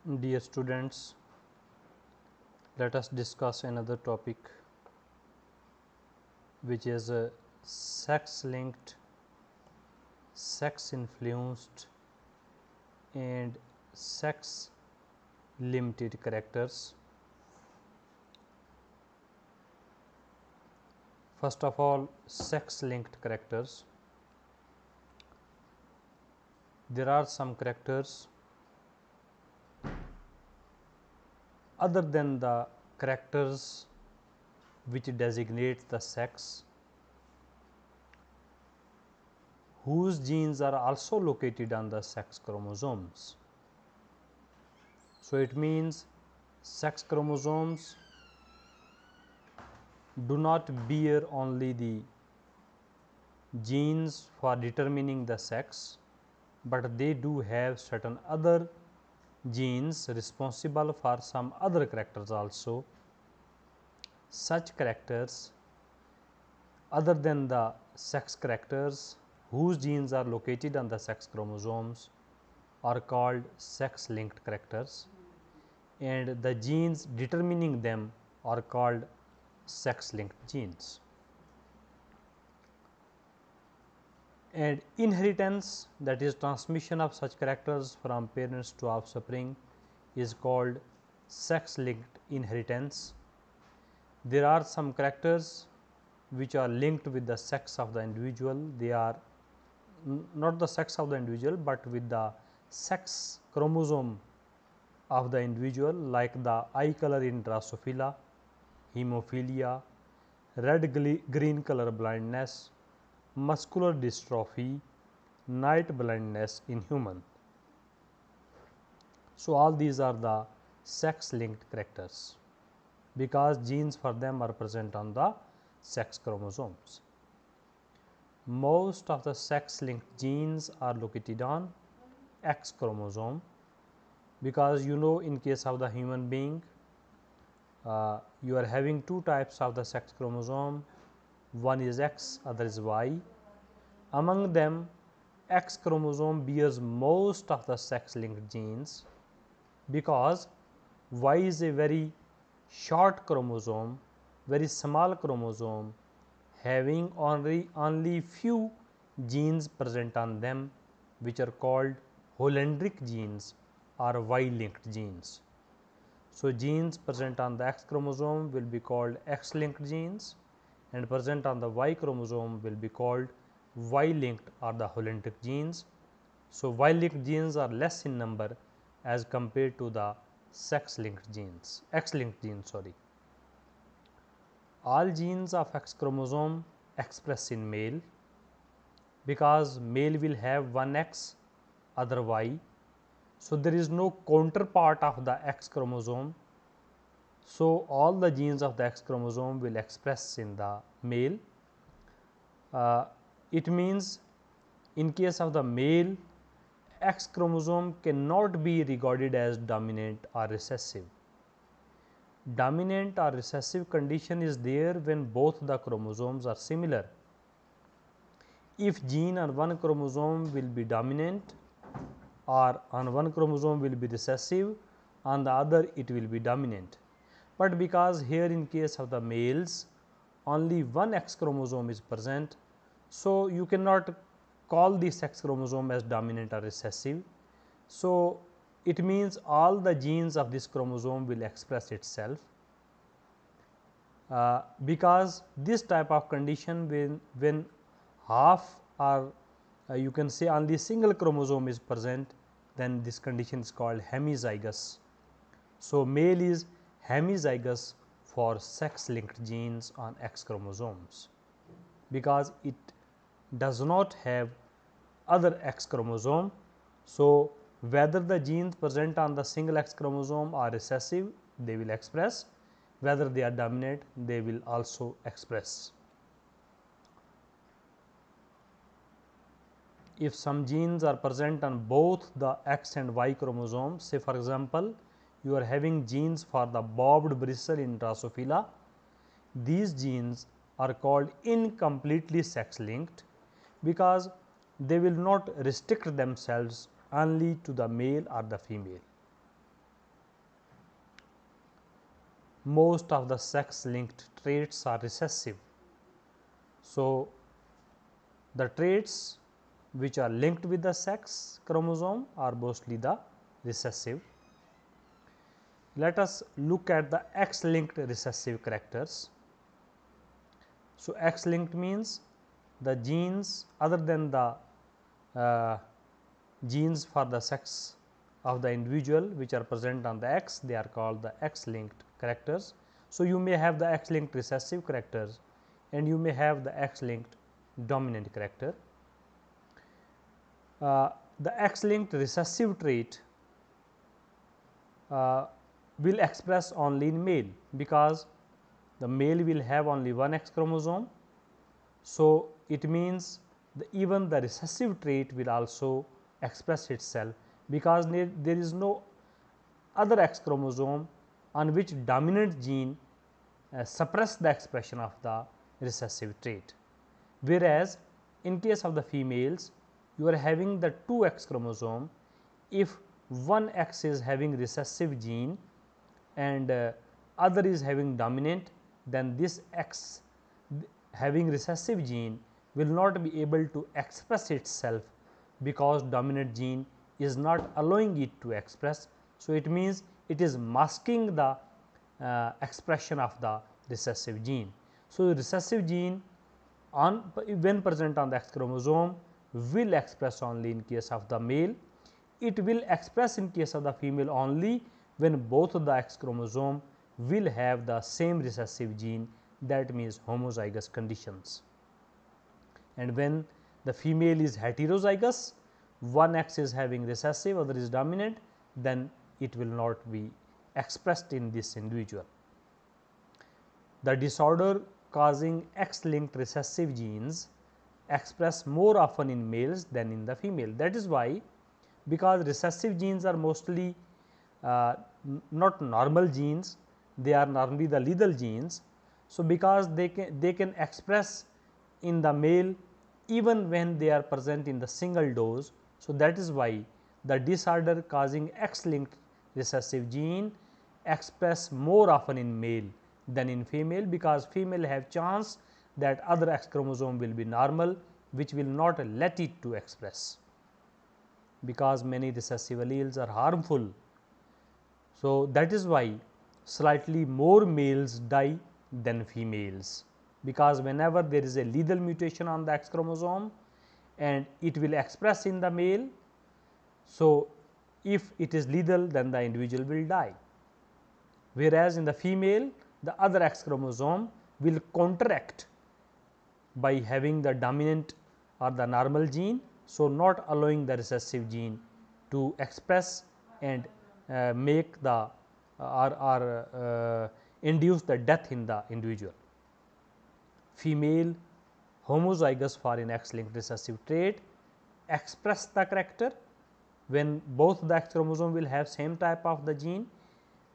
Dear students, let us discuss another topic which is sex linked, sex influenced and sex limited characters. First of all, sex linked characters. There are some characters other than the characters which designate the sex, whose genes are also located on the sex chromosomes. So, it means sex chromosomes do not bear only the genes for determining the sex, but they do have certain other genes responsible for some other characters also. Such characters other than the sex characters whose genes are located on the sex chromosomes are called sex linked characters, and the genes determining them are called sex linked genes. And inheritance, that is transmission of such characters from parents to offspring, is called sex linked inheritance. There are some characters which are linked with the sex of the individual. They are not the sex of the individual, but with the sex chromosome of the individual, like the eye color in Drosophila, hemophilia, red green color blindness, muscular dystrophy, night blindness in human. So, all these are the sex linked characters because genes for them are present on the sex chromosomes. Most of the sex linked genes are located on X chromosome, because in case of the human being, you are having two types of the sex chromosome, one is X, other is Y. Among them, X chromosome bears most of the sex linked genes, because Y is a very short chromosome, very small chromosome, having only few genes present on them, which are called holendric genes or Y linked genes. So, genes present on the X chromosome will be called X linked genes, and present on the Y chromosome will be called Y linked or the holendric genes. So, Y linked genes are less in number as compared to the sex linked genes, X linked genes, sorry. All genes of X chromosome express in male, because male will have one X, other Y. So, there is no counterpart of the X chromosome. So, all the genes of the X chromosome will express in the male. It means in case of the male, X chromosome cannot be regarded as dominant or recessive. Dominant or recessive condition is there when both the chromosomes are similar. If gene on one chromosome will be dominant or on one chromosome will be recessive, on the other it will be dominant. But because here in case of the males only one X chromosome is present, so you cannot call the sex chromosome as dominant or recessive. So, it means all the genes of this chromosome will express itself, because this type of condition when half or you can say only single chromosome is present, then this condition is called hemizygous. So, male is hemizygous for sex linked genes on X chromosomes, because it does not have other X chromosome. So, whether the genes present on the single X chromosome are recessive, they will express, whether they are dominant, they will also express. If some genes are present on both the X and Y chromosomes, say for example, you are having genes for the bobbed bristle in Drosophila, these genes are called incompletely sex linked, because they will not restrict themselves only to the male or the female. most of the sex linked traits are recessive. So, the traits which are linked with the sex chromosome are mostly the recessive. Let us look at the X linked recessive characters. So, X linked means the genes other than the genes for the sex of the individual which are present on the X, they are called the X linked characters. So, you may have the X linked recessive characters and you may have the X linked dominant character. The X linked recessive trait will express only in male, because the male will have only one X chromosome. So, it means even the recessive trait will also express itself, because there is no other X chromosome on which dominant gene suppress the expression of the recessive trait. Whereas, in case of the females, you are having the two X chromosome. If one X is having recessive gene and other is having dominant, then this X having recessive gene will not be able to express itself, because dominant gene is not allowing it to express. So, it means it is masking the expression of the recessive gene. So, recessive gene when present on the X chromosome will express only in case of the male. It will express in case of the female only when both of the X chromosome will have the same recessive gene, that means homozygous conditions. And when the female is heterozygous, one X is having recessive, other is dominant, then it will not be expressed in this individual. The disorder causing X linked recessive genes express more often in males than in the female. That is why, because recessive genes are mostly not normal genes, they are normally the lethal genes. So, because they can express in the male even when they are present in the single dose. So, that is why the disorder causing X linked recessive gene express more often in male than in female, because female have chance that other X chromosome will be normal, which will not let it to express, because many recessive alleles are harmful. So, that is why slightly more males die than females, because whenever there is a lethal mutation on the X chromosome and it will express in the male. So, if it is lethal, then the individual will die, whereas in the female the other X chromosome will counteract by having the dominant or the normal gene. So, not allowing the recessive gene to express and make the or induce the death in the individual. Female homozygous for an X linked recessive trait express the character when both the X chromosome will have same type of the gene.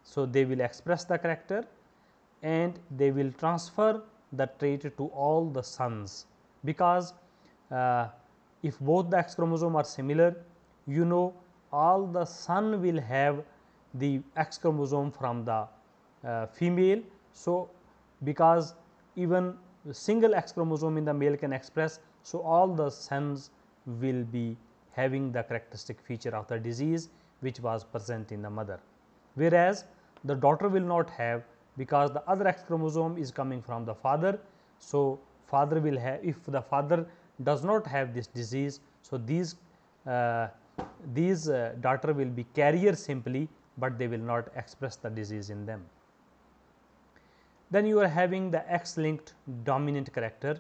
So, they will express the character and they will transfer the trait to all the sons, because if both the X chromosome are similar, you know, all the son will have the X chromosome from the female. So, because even single X chromosome in the male can express, so all the sons will be having the characteristic feature of the disease which was present in the mother, whereas the daughter will not have, because the other X chromosome is coming from the father. So, father will have, if the father does not have this disease, so these daughter will be carrier simply, but they will not express the disease in them. Then you are having the X linked dominant character.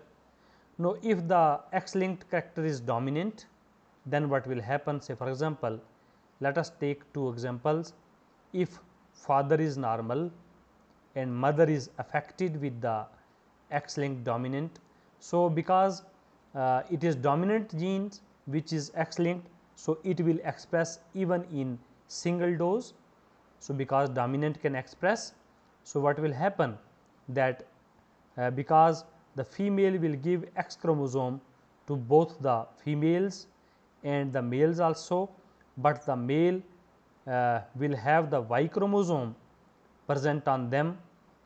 Now, if the X linked character is dominant, then what will happen? Say for example, let us take two examples. If father is normal and mother is affected with the X linked dominant. So, because it is dominant genes which is X linked, so it will express even in single dose. So, because dominant can express, so what will happen that because the female will give X chromosome to both the females and the males also, but the male will have the Y chromosome present on them.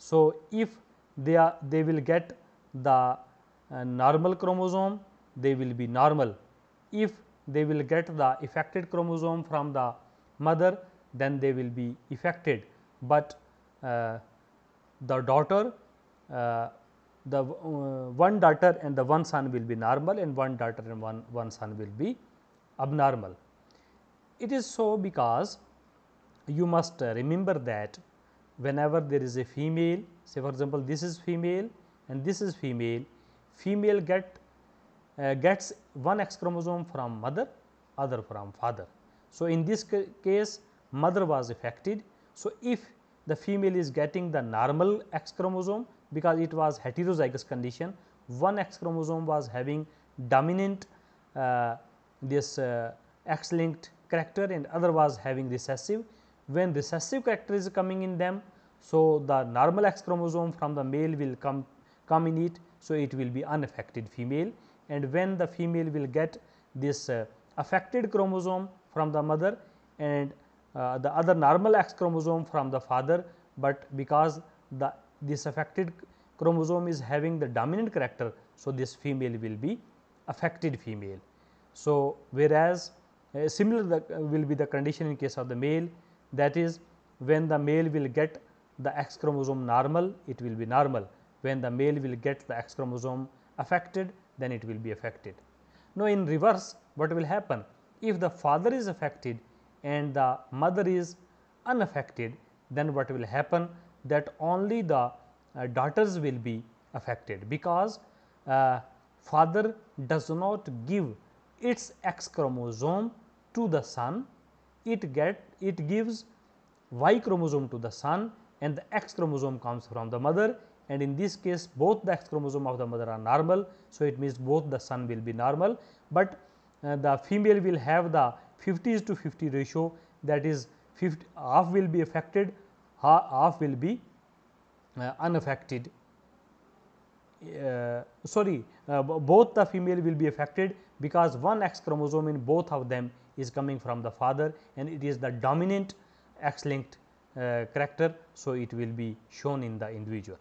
So, if they will get the normal chromosome, they will be normal. If they will get the affected chromosome from the mother, then they will be affected, but the daughter the one daughter and the one son will be normal, and one daughter and one son will be abnormal. It is so because you must remember that whenever there is a female, say for example, this is female and this is female, female gets one X chromosome from mother, other from father. So, in this case mother was affected. So, if the female is getting the normal X chromosome, because it was heterozygous condition, one X chromosome was having dominant this X linked character and other was having recessive. When recessive character is coming in them, so the normal X chromosome from the male will come in it. So, it will be unaffected female, and when the female will get this affected chromosome from the mother and the other normal X chromosome from the father, but because this affected chromosome is having the dominant character. So, this female will be affected female. So, whereas similar will be the condition in case of the male, that is when the male will get the X chromosome normal, it will be normal. When the male will get the X chromosome affected, then it will be affected. Now, in reverse what will happen? If the father is affected and the mother is unaffected, then what will happen? That only the daughters will be affected, because father does not give its X chromosome to the son, it gives Y chromosome to the son and the X chromosome comes from the mother, and in this case both the X chromosome of the mother are normal. So, it means both the son will be normal, but the female will have the 50:50 ratio, that is half will be affected, half will be unaffected. Both the female will be affected, because one X chromosome in both of them is coming from the father and it is the dominant X linked character. So, it will be shown in the individual.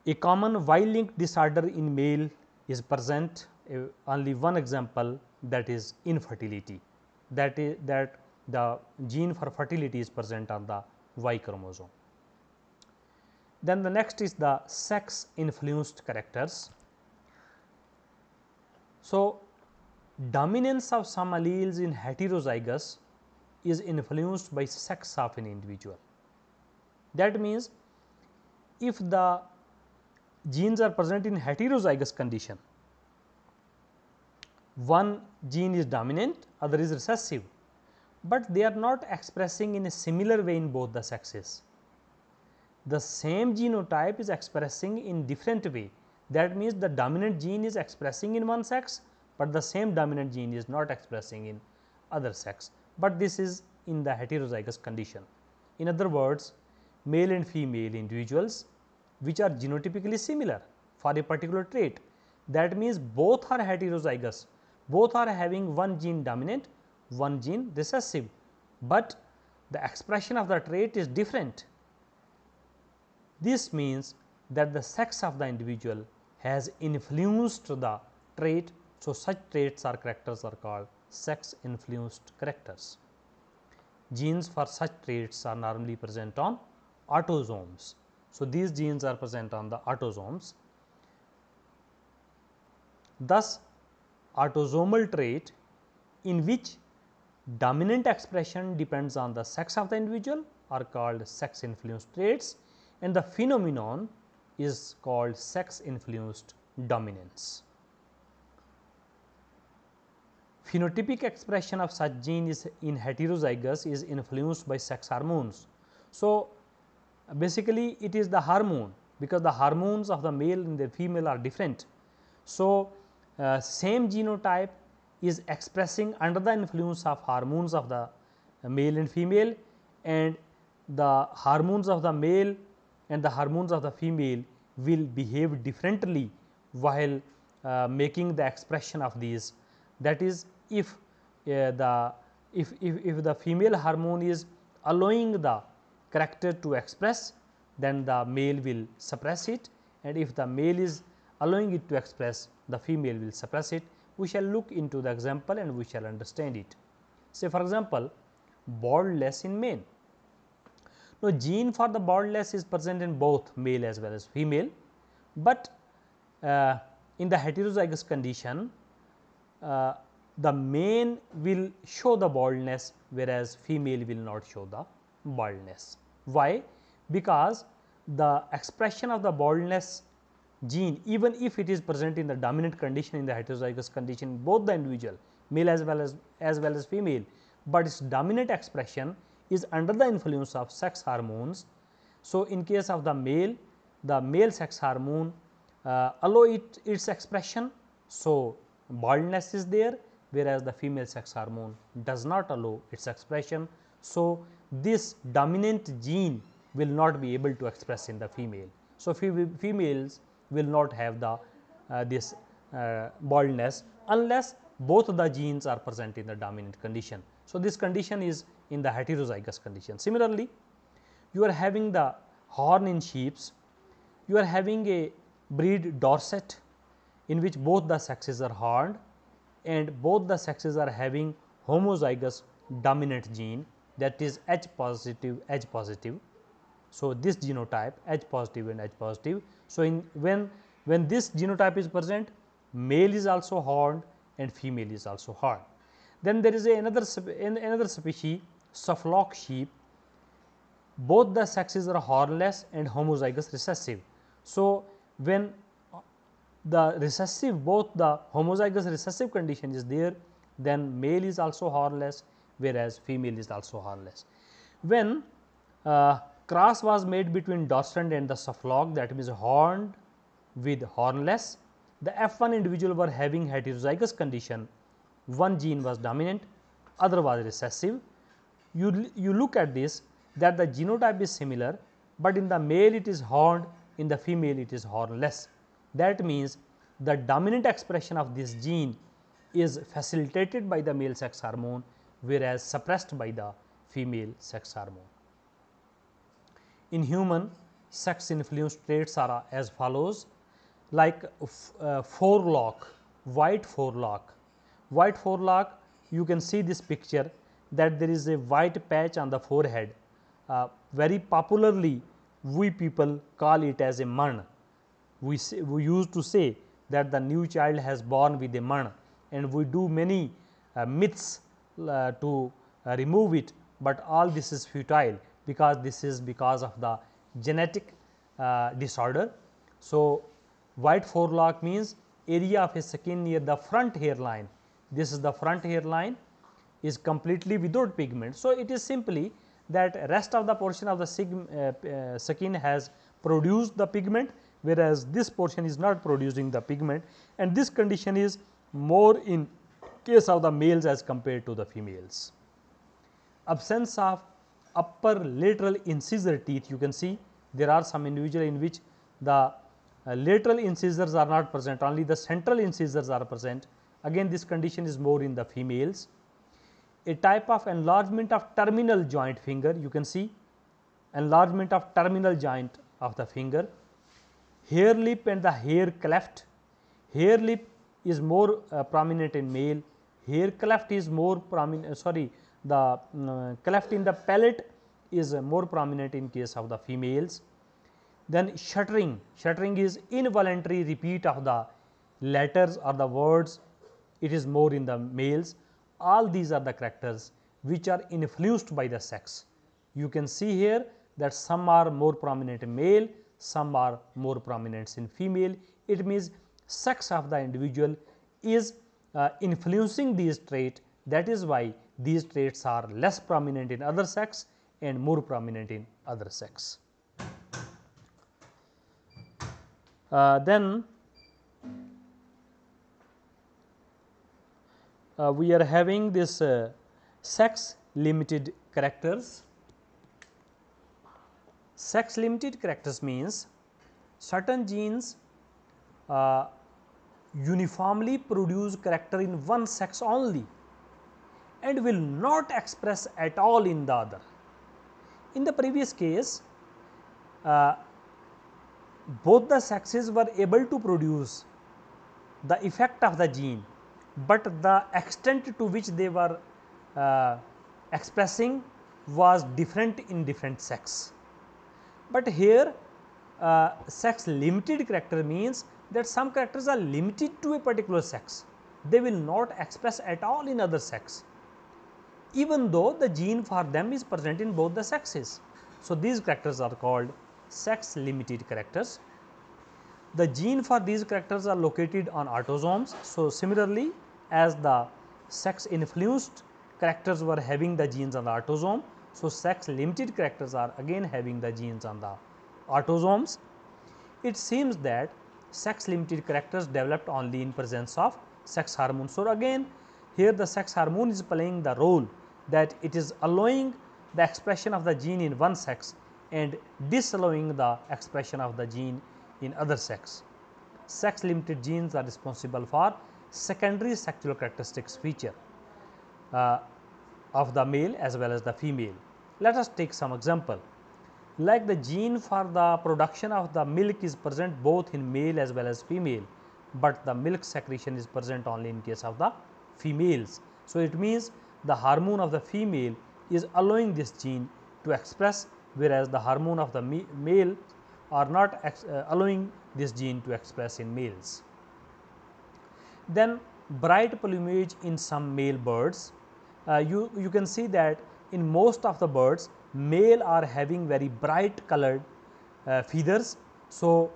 A common Y linked disorder in male is present, only one example, that is infertility, that the gene for fertility is present on the Y chromosome. Then the next is the sex influenced characters. So, dominance of some alleles in heterozygous is influenced by sex of an individual. That means, if the genes are present in heterozygous condition, one gene is dominant, other is recessive, but they are not expressing in a similar way in both the sexes. The same genotype is expressing in different way. That means, the dominant gene is expressing in one sex, but the same dominant gene is not expressing in other sex, but this is in the heterozygous condition. In other words, male and female individuals which are genotypically similar for a particular trait, that means both are heterozygous, both are having one gene dominant, one gene recessive, but the expression of the trait is different. This means that the sex of the individual has influenced the trait. So, such traits or characters are called sex influenced characters. Genes for such traits are normally present on autosomes. So, these genes are present on the autosomes. Thus, autosomal trait in which dominant expression depends on the sex of the individual are called sex influenced traits, and the phenomenon is called sex influenced dominance. Phenotypic expression of such gene is in heterozygous is influenced by sex hormones. So, basically it is the hormone, because the hormones of the male and the female are different. So, same genotype is expressing under the influence of hormones of the male and female, and the hormones of the male and the hormones of the female will behave differently while making the expression of these. That is, if the female hormone is allowing the character to express, then the male will suppress it, and if the male is allowing it to express, the female will suppress it. We shall look into the example and we shall understand it. Say for example, baldness in men. Now, gene for the baldness is present in both male as well as female, but in the heterozygous condition, the male will show the baldness, whereas female will not show the baldness. Why? Because the expression of the baldness gene, even if it is present in the dominant condition in the heterozygous condition, both the individual male as well as female, but its dominant expression is under the influence of sex hormones. So, in case of the male sex hormone allow its expression. So, baldness is there, whereas the female sex hormone does not allow its expression. So, this dominant gene will not be able to express in the female. So, females will not have the this baldness unless both the genes are present in the dominant condition. So, this condition is in the heterozygous condition. Similarly, you are having the horn in sheeps, you are having a breed Dorset in which both the sexes are horned and both the sexes are having homozygous dominant gene, that is H positive H positive. So, this genotype H positive and H positive. So, when this genotype is present, male is also horned and female is also horned. Then there is another species Suffolk sheep, both the sexes are hornless and homozygous recessive. So, when the recessive, both the homozygous recessive condition is there, then male is also hornless, whereas female is also hornless. When cross was made between Dorset and the Suffolk, that means horned with hornless, the F1 individual were having heterozygous condition, one gene was dominant, other was recessive. You look at this, that the genotype is similar, but in the male it is horned, in the female it is hornless. That means the dominant expression of this gene is facilitated by the male sex hormone, whereas suppressed by the female sex hormone. In human, sex influence traits are as follows, like forelock, white forelock. White forelock, you can see this picture, that there is a white patch on the forehead. Very popularly, we people call it as a man. We used to say that the new child has born with a man, and we do many myths to remove it, but all this is futile, because this is because of the genetic disorder. So, white forelock means area of a skin near the front hairline. This is the front hairline is completely without pigment. So, it is simply that rest of the portion of the skin has produced the pigment, whereas this portion is not producing the pigment, and this condition is more in case of the males as compared to the females. Absence of upper lateral incisor teeth, you can see there are some individual in which the lateral incisors are not present, only the central incisors are present. Again, this condition is more in the females. A type of enlargement of terminal joint finger, you can see enlargement of terminal joint of the finger. Hair lip and the hair cleft. Hair lip is more prominent in male, hair cleft is more prominent, the cleft in the palate is more prominent in case of the females. Then shuttering, shuttering is involuntary repeat of the letters or the words, it is more in the males. All these are the characters which are influenced by the sex. You can see here that some are more prominent in male, some are more prominent in female. It means sex of the individual is influencing these traits. That is why these traits are less prominent in other sex and more prominent in other sex. Then we are having this sex limited characters. Sex limited characters means certain genes uniformly produce character in one sex only and will not express at all in the other. In the previous case, both the sexes were able to produce the effect of the gene, but the extent to which they were expressing was different in different sex. But here sex limited character means that some characters are limited to a particular sex, they will not express at all in other sex, even though the gene for them is present in both the sexes. So, these characters are called sex limited characters. The gene for these characters are located on autosomes. So, similarly as the sex influenced characters were having the genes on the autosome, so sex limited characters are again having the genes on the autosomes. It seems that sex limited characters developed only in presence of sex hormone. So, again here the sex hormone is playing the role that it is allowing the expression of the gene in one sex and disallowing the expression of the gene in other sex. Sex limited genes are responsible for secondary sexual characteristics feature of the male as well as the female. Let us take some example. Like the gene for the production of the milk is present both in male as well as female, but the milk secretion is present only in case of the females. So, it means the hormone of the female is allowing this gene to express, whereas the hormone of the male are not allowing this gene to express in males. Then bright plumage in some male birds, you can see that in most of the birds male are having very bright colored feathers. So,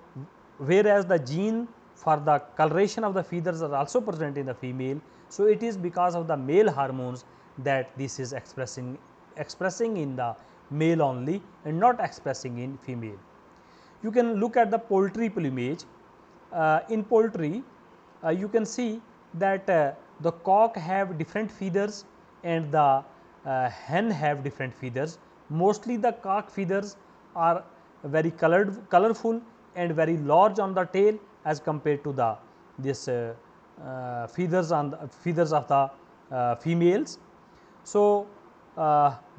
whereas the gene for the coloration of the feathers are also present in the female. So, it is because of the male hormones that this is expressing in the male only and not expressing in female. You can look at the poultry plumage. In poultry you can see that the cock have different feathers and the hen have different feathers. Mostly the cock feathers are very colorful and very large on the tail as compared to the feathers of the females. So,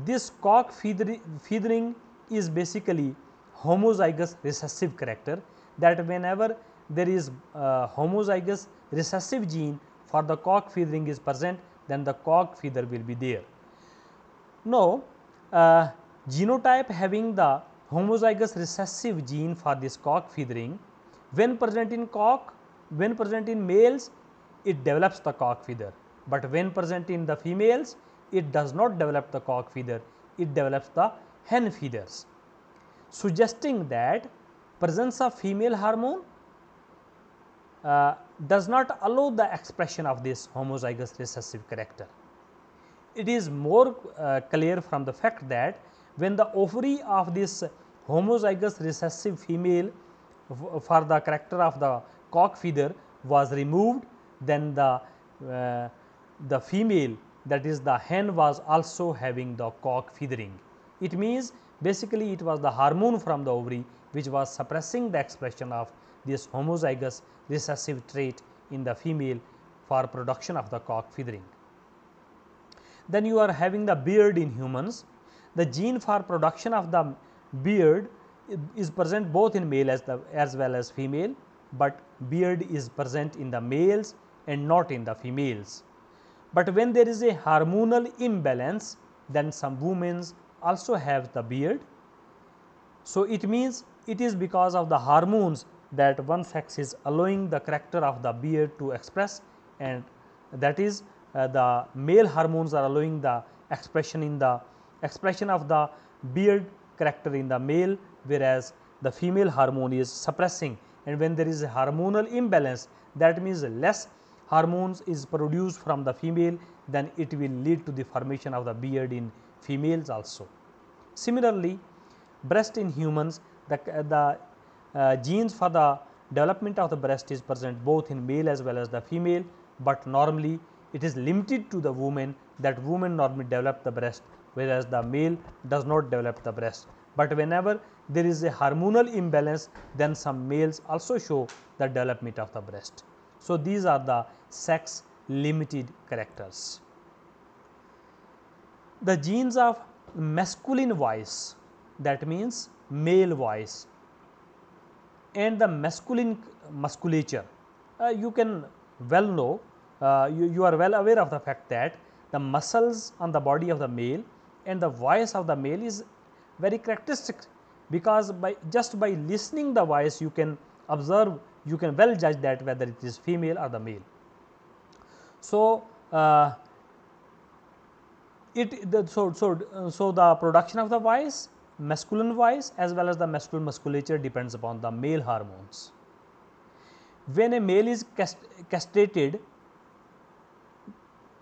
this cock feathering is basically homozygous recessive character, that whenever there is homozygous recessive gene for the cock feathering is present, then the cock feather will be there. Now, genotype having the homozygous recessive gene for this cock feathering, when present in males it develops the cock feather, but when present in the females it does not develop the cock feather, it develops the hen feathers, suggesting that presence of female hormone does not allow the expression of this homozygous recessive character. It is more clear from the fact that when the ovary of this homozygous recessive female for the character of the cock feather was removed, then the female, that is the hen, was also having the cock feathering. It means basically it was the hormone from the ovary which was suppressing the expression of this homozygous recessive trait in the female for production of the cock feathering. Then you are having the beard in humans. The gene for production of the beard is present both in male as well as female, but beard is present in the males and not in the females. But when there is a hormonal imbalance, then some women also have the beard. So, it means it is because of the hormones that one sex is allowing the character of the beard to express, and that is the male hormones are allowing the expression of the beard character in the male, whereas the female hormone is suppressing. And when there is a hormonal imbalance, that means less hormones is produced from the female, then it will lead to the formation of the beard in females also. Similarly, breast in humans, the genes for the development of the breast is present both in male as well as the female, but normally it is limited to the woman, that woman normally develop the breast, whereas the male does not develop the breast. But whenever there is a hormonal imbalance, then some males also show the development of the breast. So, these are the sex limited characters. The genes of masculine voice, that means male voice and the masculine musculature. You can well know, you are well aware of the fact that the muscles on the body of the male and the voice of the male is very characteristic, because by just by listening the voice you can observe, you can well judge that whether it is female or the male. So, so the production of the voice, masculine voice as well as the masculine musculature depends upon the male hormones. When a male is castrated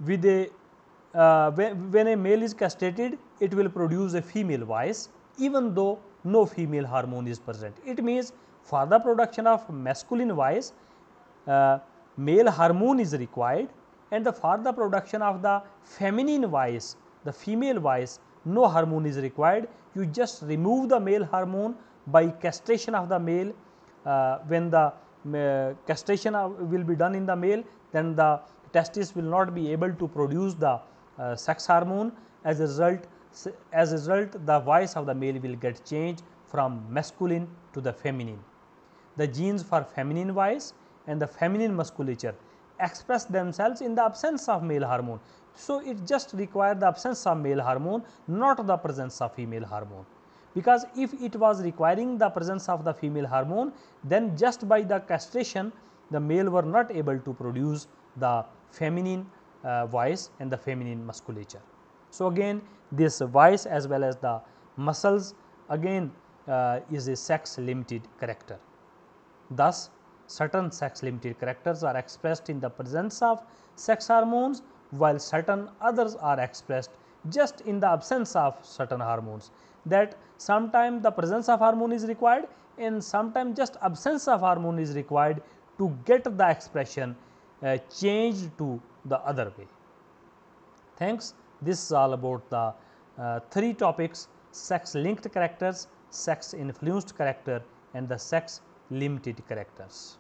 with a when a male is castrated, it will produce a female voice even though no female hormone is present. It means for the production of masculine voice, male hormone is required, and for the production of the feminine voice, the female voice, no hormone is required. You just remove the male hormone by castration of the male. When the castration will be done in the male, then the testis will not be able to produce the sex hormone. As a result, the voice of the male will get changed from masculine to the feminine. The genes for feminine voice and the feminine musculature express themselves in the absence of male hormone. So, it just requires the absence of male hormone, not the presence of female hormone, because if it was requiring the presence of the female hormone, then just by the castration the male were not able to produce the feminine voice and the feminine musculature. So, again this voice as well as the muscles again is a sex limited character. Thus, certain sex limited characters are expressed in the presence of sex hormones, while certain others are expressed just in the absence of certain hormones. That sometimes the presence of hormone is required and sometimes just absence of hormone is required to get the expression changed to the other way. Thanks. This is all about the 3 topics: sex linked characters, sex influenced character and the sex limited characters.